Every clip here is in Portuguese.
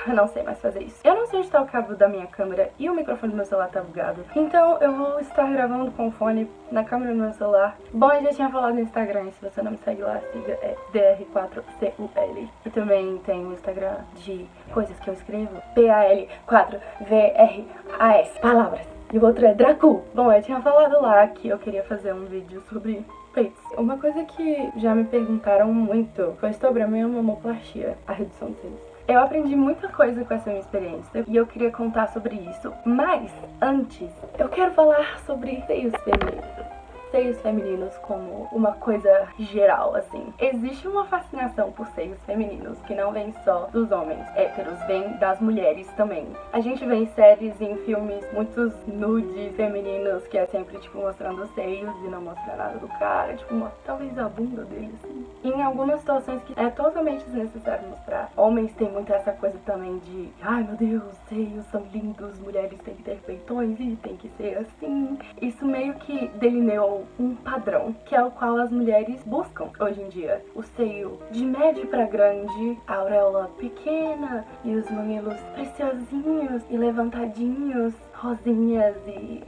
Eu não sei mais fazer isso. Eu não sei onde tá o cabo da minha câmera e o microfone do meu celular tá bugado. Então eu vou estar gravando com o fone na câmera do meu celular. Bom, eu já tinha falado no Instagram, se você não me segue lá, siga, é DR4CUL. E também tem o Instagram de coisas que eu escrevo, PAL4VRAS, palavras. E o outro é Dracu. Bom, eu tinha falado lá que eu queria fazer um vídeo sobre peitos. Uma coisa que já me perguntaram muito foi sobre a minha mamoplastia, a redução de seios. Eu aprendi muita coisa com essa minha experiência e eu queria contar sobre isso, mas antes eu quero falar sobre seios femininos. Seios femininos como uma coisa geral, assim. Existe uma fascinação por seios femininos que não vem só dos homens héteros, vem das mulheres também. A gente vê em séries e em filmes muitos nudes femininos que é sempre, tipo, mostrando os seios e não mostrando nada do cara, tipo, talvez a bunda dele, assim. E em algumas situações que é totalmente desnecessário mostrar. Homens têm muito essa coisa também de, ai meu Deus, seios são lindos, mulheres têm que ter peitões e tem que ser assim. Isso meio que delineou um padrão, que é o qual as mulheres buscam hoje em dia. O seio de médio pra grande, a auréola pequena e os mamilos preciosinhos e levantadinhos, rosinhas e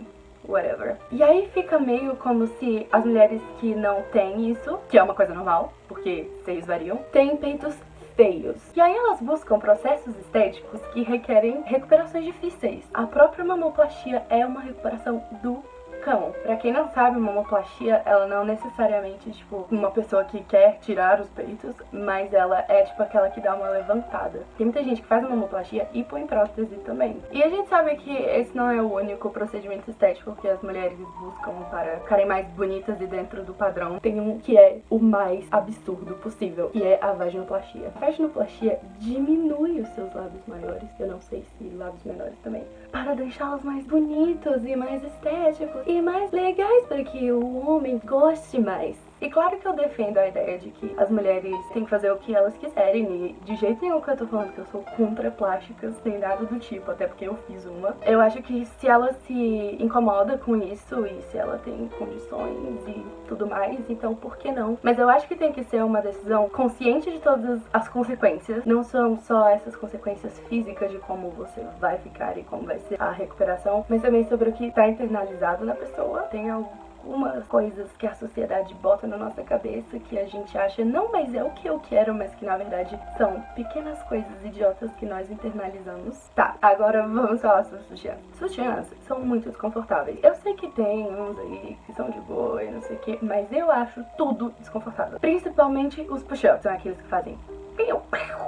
whatever. E aí fica meio como se as mulheres que não têm isso, que é uma coisa normal, porque seios variam, têm peitos feios. E aí elas buscam processos estéticos que requerem recuperações difíceis. A própria mamoplastia é uma recuperação do cão. Pra quem não sabe, mamoplastia, ela não necessariamente, tipo, uma pessoa que quer tirar os peitos, mas ela é, tipo, aquela que dá uma levantada. Tem muita gente que faz mamoplastia e põe prótese também. E a gente sabe que esse não é o único procedimento estético que as mulheres buscam para ficarem mais bonitas e dentro do padrão. Tem um que é o mais absurdo possível, que é a vaginoplastia. A vaginoplastia diminui os seus lábios maiores, eu não sei se lábios menores também, para deixá-los mais bonitos e mais estéticos e mais legais para que o homem goste mais. E claro que eu defendo a ideia de que as mulheres têm que fazer o que elas quiserem e de jeito nenhum que eu tô falando que eu sou contra plásticas, nem nada do tipo, até porque eu fiz uma. Eu acho que se ela se incomoda com isso e se ela tem condições e tudo mais, então por que não? Mas eu acho que tem que ser uma decisão consciente de todas as consequências. Não são só essas consequências físicas de como você vai ficar e como vai ser a recuperação, mas também sobre o que tá internalizado na pessoa. Tem algumas coisas que a sociedade bota na nossa cabeça que a gente acha, não, mas é o que eu quero, mas que na verdade são pequenas coisas idiotas que nós internalizamos. Tá, agora vamos falar sobre sutiãs. Sutiãs são muito desconfortáveis. Eu sei que tem uns aí que são de boa e não sei o que, mas eu acho tudo desconfortável. Principalmente os push-ups, são aqueles que fazem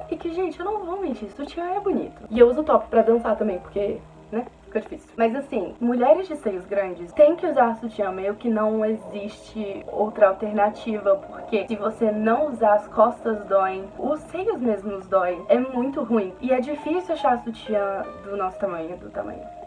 e que, gente, eu não vou mentir, sutiã é bonito. E eu uso top pra dançar também, porque, né? Fica difícil. Mas assim, mulheres de seios grandes têm que usar sutiã, meio que não existe outra alternativa, porque se você não usar, as costas doem, os seios mesmos doem, é muito ruim. E é difícil achar sutiã do nosso tamanho,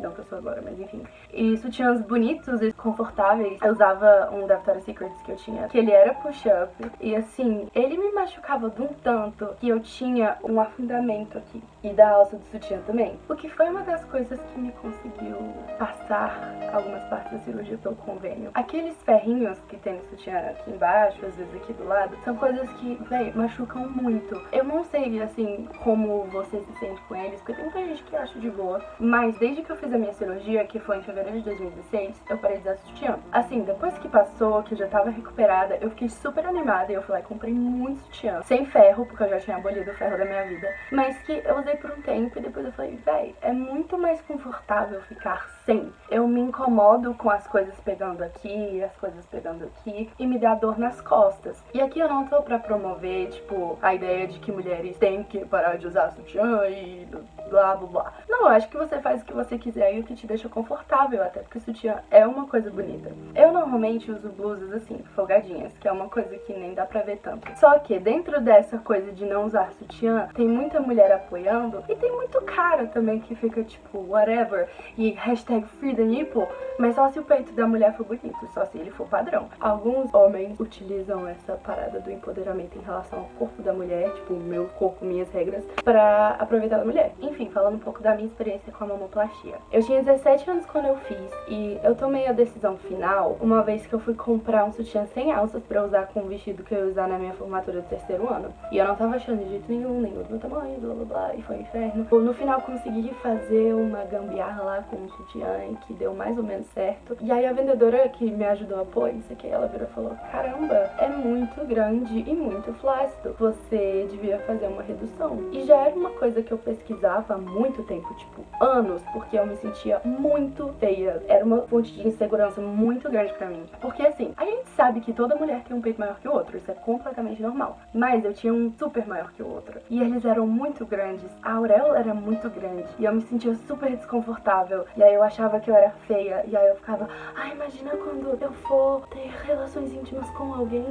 não que eu sou agora, mas enfim. E sutiãs bonitos e confortáveis. Eu usava um da Victoria's Secret que eu tinha, que ele era push-up, e assim, ele me machucava de um tanto que eu tinha um afundamento aqui. E da alça do sutiã também. O que foi uma das coisas que me conseguiu passar algumas partes da cirurgia pelo convênio. Aqueles ferrinhos que tem no sutiã aqui embaixo, às vezes aqui do lado, são coisas que, véi, machucam muito. Eu não sei, assim, como você se sente com eles, porque tem muita gente que acha de boa, mas desde que eu fiz a minha cirurgia, que foi em fevereiro de 2016, eu parei de usar sutiã. Assim, depois que passou, que eu já tava recuperada, eu fiquei super animada e eu fui lá e comprei muito sutiã. Sem ferro, porque eu já tinha abolido o ferro da minha vida, mas que eu usei por um tempo e depois eu falei, véi, é muito mais confortável ficar sem. Eu me incomodo com as coisas pegando aqui, as coisas pegando aqui, e me dá dor nas costas. E aqui eu não tô pra promover, tipo, a ideia de que mulheres têm que parar de usar sutiã e blá blá blá. Não, eu acho que você faz o que você quiser e o que te deixa confortável, até porque sutiã é uma coisa bonita. Eu normalmente uso blusas assim, folgadinhas, que é uma coisa que nem dá pra ver tanto. Só que dentro dessa coisa de não usar sutiã, tem muita mulher apoiando e tem muito cara também que fica tipo, whatever. e hashtag free the nipple, mas só se o peito da mulher for bonito, só se ele for padrão. Alguns homens utilizam essa parada do empoderamento em relação ao corpo da mulher, tipo, meu corpo, minhas regras, pra aproveitar da mulher. Enfim, falando um pouco da minha experiência com a mamoplastia. Eu tinha 17 anos quando eu fiz e eu tomei a decisão final uma vez que eu fui comprar um sutiã sem alças pra usar com o vestido que eu ia usar na minha formatura do terceiro ano. E eu não tava achando de jeito nenhum do meu tamanho, blá blá blá, e foi um inferno. No final consegui fazer uma gambiarra lá com um sutiã que deu mais ou menos certo. E aí a vendedora que me ajudou a pôr isso aqui, ela virou e falou: caramba, é muito grande e muito flácido, você devia fazer uma redução. E já era uma coisa que eu pesquisava há muito tempo, tipo anos, porque eu me sentia muito feia. Era uma fonte de insegurança muito grande pra mim. Porque assim, a gente sabe que toda mulher tem um peito maior que o outro, isso é completamente normal. Mas eu tinha um super maior que o outro. E eles eram muito grandes, a auréola era muito grande. E eu me sentia super desconfortável. E aí eu achava que eu era feia. E aí eu ficava, imagina quando eu for ter relações íntimas com alguém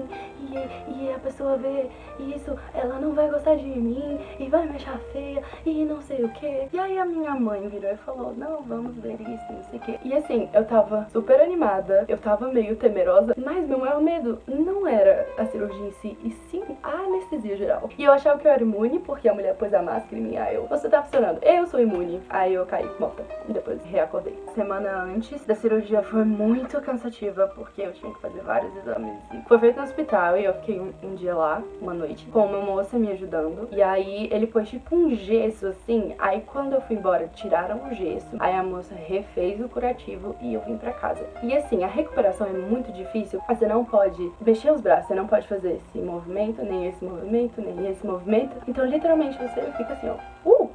e a pessoa vê isso, ela não vai gostar de mim e vai me achar feia e não sei o que. E aí a minha mãe virou e falou: não, vamos ver isso, não sei o que. E assim, eu tava super animada, eu tava meio temerosa, mas meu maior medo não era a cirurgia em si, e sim a anestesia geral. E eu achava que eu era imune porque a mulher pôs a máscara em mim. Aí você tá funcionando, eu sou imune. Aí eu caí morta e depois reacordei. Semana antes da cirurgia foi muito cansativa porque eu tinha que fazer vários exames. E foi feito no hospital e eu fiquei um dia lá, uma noite, com uma moça me ajudando. E aí ele pôs tipo um gesso assim. Aí quando eu fui embora, tiraram o gesso. Aí a moça refez o curativo e eu vim pra casa. E assim, a recuperação é muito difícil. Você não pode mexer os braços, você não pode fazer esse movimento, nem esse movimento, nem esse movimento. Então literalmente você fica assim, ó.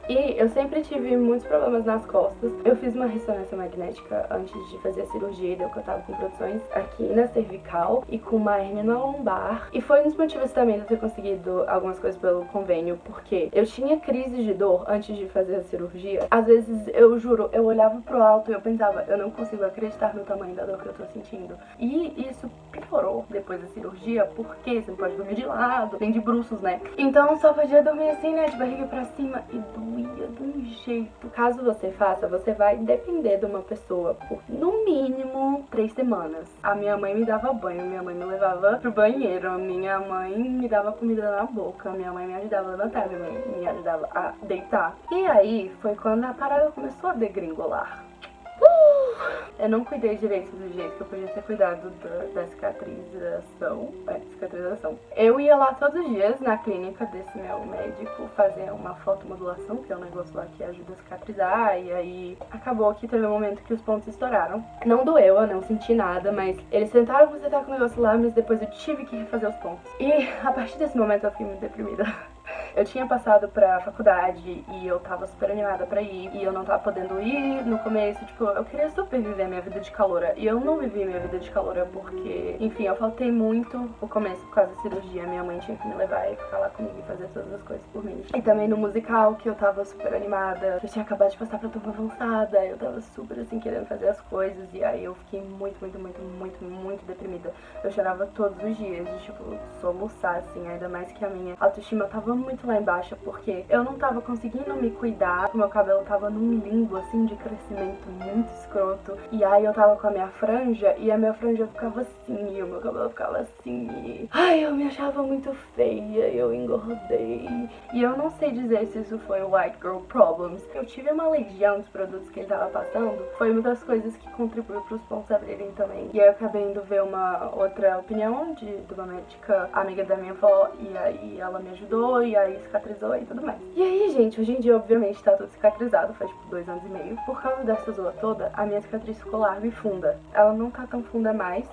E eu sempre tive muitos problemas nas costas. Eu fiz uma ressonância magnética antes de fazer a cirurgia, deu que eu tava com produções aqui na cervical e com uma hérnia na lombar. E foi um dos motivos também de eu ter conseguido algumas coisas pelo convênio, porque eu tinha crises de dor antes de fazer a cirurgia. Às vezes, eu juro, eu olhava pro alto e eu pensava, eu não consigo acreditar no tamanho da dor que eu tô sentindo. E isso piorou depois da cirurgia, porque você não pode dormir de lado, nem de bruços, né? Então só podia dormir assim, né, de barriga pra cima e doía de um jeito. Caso você faça, você vai depender de uma pessoa por, no mínimo, 3 semanas. A minha mãe me dava banho, minha mãe me levava pro banheiro, minha mãe me dava comida na boca, minha mãe me ajudava a levantar, minha mãe me ajudava a deitar. E aí foi quando a parada começou a degringolar. Eu não cuidei direito do jeito que eu podia ter cuidado da cicatrização. Cicatrização. Eu ia lá todos os dias na clínica desse meu médico fazer uma fotomodulação, que é um negócio lá que ajuda a cicatrizar. E aí acabou que teve um momento que os pontos estouraram. Não doeu, eu não senti nada, mas eles tentaram consertar com o negócio lá, mas depois eu tive que refazer os pontos. E a partir desse momento eu fiquei muito deprimida. Eu tinha passado pra faculdade e eu tava super animada pra ir. E eu não tava podendo ir no começo, tipo, eu queria super viver a minha vida de caloura. E eu não vivi a minha vida de caloura porque, enfim, eu faltei muito no começo por causa da cirurgia. Minha mãe tinha que me levar e ficar lá comigo e fazer todas as coisas por mim. E também no musical, que eu tava super animada. Eu tinha acabado de passar pra turma avançada. Eu tava super, assim, querendo fazer as coisas. E aí eu fiquei muito deprimida. Eu chorava todos os dias, de, tipo, soluçar, assim. Ainda mais que a minha autoestima tava muito lá embaixo, porque eu não tava conseguindo me cuidar, o meu cabelo tava num limbo, assim, de crescimento muito escroto, e aí eu tava com a minha franja, e a minha franja ficava assim, e o meu cabelo ficava assim, e... ai, eu me achava muito feia, eu engordei, e eu não sei dizer se isso foi o White Girl Problems. Eu tive uma legião dos produtos que ele tava passando, foi uma das coisas que contribuiu pros pontos abrirem também, e aí eu acabei indo ver uma outra opinião de uma médica amiga da minha avó, e aí ela me ajudou, e aí cicatrizou e tudo mais. E aí, gente, hoje em dia, obviamente, tá tudo cicatrizado, faz tipo 2 anos e meio. Por causa dessa zoa toda, a minha cicatriz ficou larga e funda. Ela não tá tão funda mais,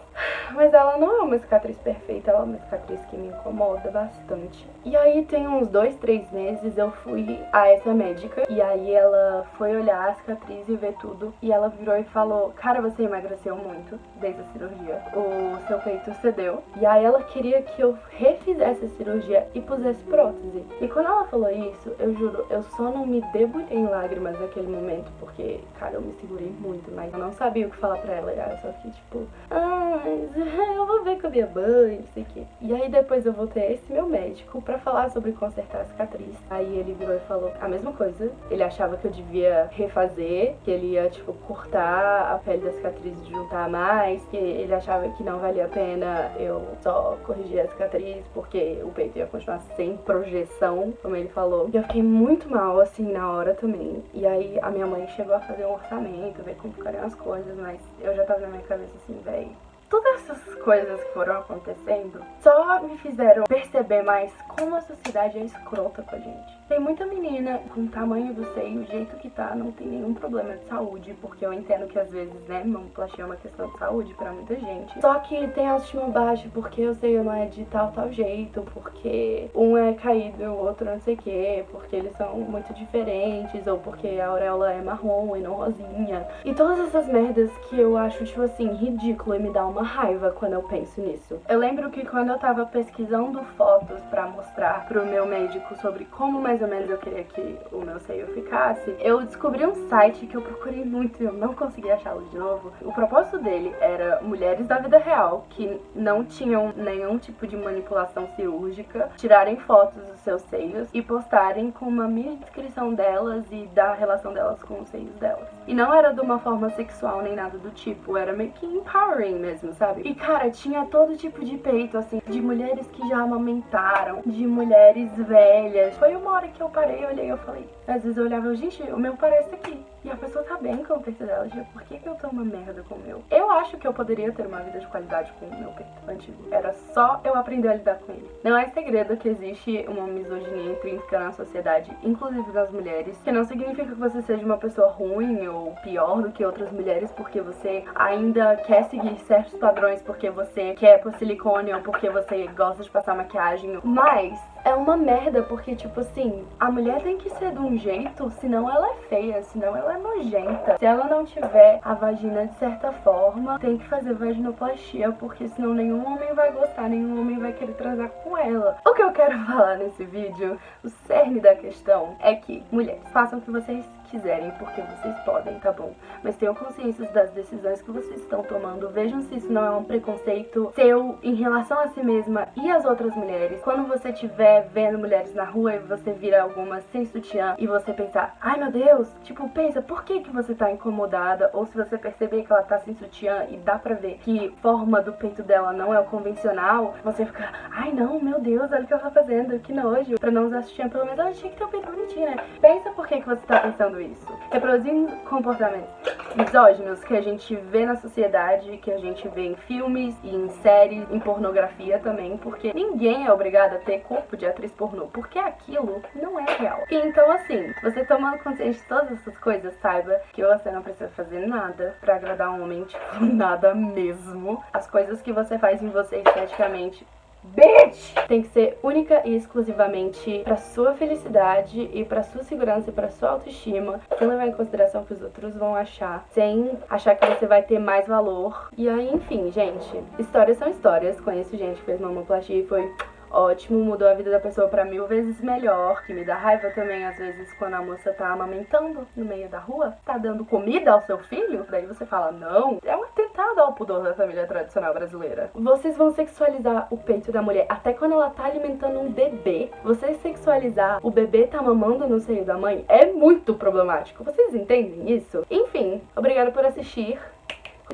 mas ela não é uma cicatriz perfeita, ela é uma cicatriz que me incomoda bastante. E aí, tem uns 2, 3 meses, eu fui a essa médica, e aí ela foi olhar a cicatriz e ver tudo, e ela virou e falou: cara, você emagreceu muito desde a cirurgia, o seu peito cedeu. E aí ela queria que eu refizesse a cirurgia e pusesse prótese. E quando ela falou isso, eu juro, eu só não me debulhei em lágrimas naquele momento, porque, cara, eu me segurei muito, mas eu não sabia o que falar pra ela. Eu só fiquei tipo, eu vou ver com a minha mãe, não sei o quê. E aí depois eu voltei a esse meu médico pra falar sobre consertar a cicatriz. Aí ele virou e falou a mesma coisa. Ele achava que eu devia refazer, que ele ia, tipo, cortar a pele da cicatriz e juntar mais, que ele achava que não valia a pena eu só corrigir a cicatriz, porque o peito ia continuar sem projeção, como ele falou. E eu fiquei muito mal, assim, na hora também. E aí a minha mãe chegou a fazer um orçamento, ver como ficariam as coisas, mas eu já tava na minha cabeça assim, véi, todas essas coisas que foram acontecendo só me fizeram perceber mais como a sociedade é escrota com a gente. Tem muita menina com o tamanho do seio, o jeito que tá, não tem nenhum problema de saúde, porque eu entendo que às vezes, né, mamoplastia é uma questão de saúde pra muita gente. Só que tem autoestima baixa porque o seio não é de tal jeito, porque um é caído e o outro não sei o que, porque eles são muito diferentes, ou porque a auréola é marrom e não rosinha. E todas essas merdas que eu acho, tipo assim, ridículo e me dá uma raiva quando eu penso nisso. Eu lembro que quando eu tava pesquisando fotos pra mostrar pro meu médico sobre como mais ou menos eu queria que o meu seio ficasse, eu descobri um site que eu procurei muito e eu não consegui achá-lo de novo. O propósito dele era mulheres da vida real que não tinham nenhum tipo de manipulação cirúrgica tirarem fotos dos seus seios e postarem com uma mini descrição delas e da relação delas com os seios delas. E não era de uma forma sexual nem nada do tipo, era meio que empowering mesmo, sabe? E cara, tinha todo tipo de peito, assim, de mulheres que já amamentaram, de mulheres velhas. Foi uma hora que eu parei, eu olhei e eu falei, às vezes eu olhava, gente, o meu parece aqui. E a pessoa tá bem com o peito dela, tipo, por que eu tô uma merda com o meu? Eu acho que eu poderia ter uma vida de qualidade com o meu peito antigo. Era só eu aprender a lidar com ele. Não é segredo que existe uma misoginia intrínseca na sociedade, inclusive das mulheres, que não significa que você seja uma pessoa ruim ou pior do que outras mulheres porque você ainda quer seguir certos padrões, porque você quer pôr silicone ou porque você gosta de passar maquiagem. Mas é uma merda porque, tipo assim, a mulher tem que ser de um jeito, senão ela é feia, senão ela é nojenta. Se ela não tiver a vagina de certa forma, tem que fazer vaginoplastia, porque senão nenhum homem vai gostar, nenhum homem vai querer transar com ela. O que eu quero falar nesse vídeo, o cerne da questão, é que, mulheres, façam o que vocês quiserem, porque vocês podem, tá bom? Mas tenham consciência das decisões que vocês estão tomando. Vejam se isso não é um preconceito seu em relação a si mesma e às outras mulheres. Quando você estiver vendo mulheres na rua e você vira alguma sem sutiã e você pensar, ai meu Deus, tipo, pensa, por que você tá incomodada? Ou se você perceber que ela tá sem sutiã e dá pra ver que forma do peito dela não é o convencional, você fica, ai não, meu Deus, olha o que ela tá fazendo, que nojo. Pra não usar sutiã, pelo menos ela tinha que ter o peito bonitinho, né? Pensa por que você tá pensando isso. Reproduzindo comportamentos misóginos que a gente vê na sociedade, que a gente vê em filmes e em séries, em pornografia também, porque ninguém é obrigado a ter corpo de atriz pornô, porque aquilo não é real. E então, assim, você tomando consciência de todas essas coisas, saiba que você não precisa fazer nada pra agradar um homem, tipo, nada mesmo. As coisas que você faz em você esteticamente, bitch! Tem que ser única e exclusivamente pra sua felicidade e pra sua segurança e pra sua autoestima, sem levar em consideração o que os outros vão achar, sem achar que você vai ter mais valor. E aí, enfim, gente, histórias são histórias. Conheço gente que fez mamoplastia e foi ótimo, mudou a vida da pessoa pra 1000 vezes melhor, que me dá raiva também, às vezes, quando a moça tá amamentando no meio da rua, tá dando comida ao seu filho, daí você fala, não, é um atentado ao pudor da família tradicional brasileira. Vocês vão sexualizar o peito da mulher até quando ela tá alimentando um bebê. Você sexualizar o bebê tá mamando no seio da mãe é muito problemático. Vocês entendem isso? Enfim, obrigada por assistir.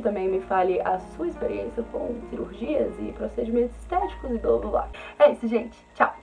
Também me fale a sua experiência com cirurgias e procedimentos estéticos e blá blá blá. É isso, gente. Tchau!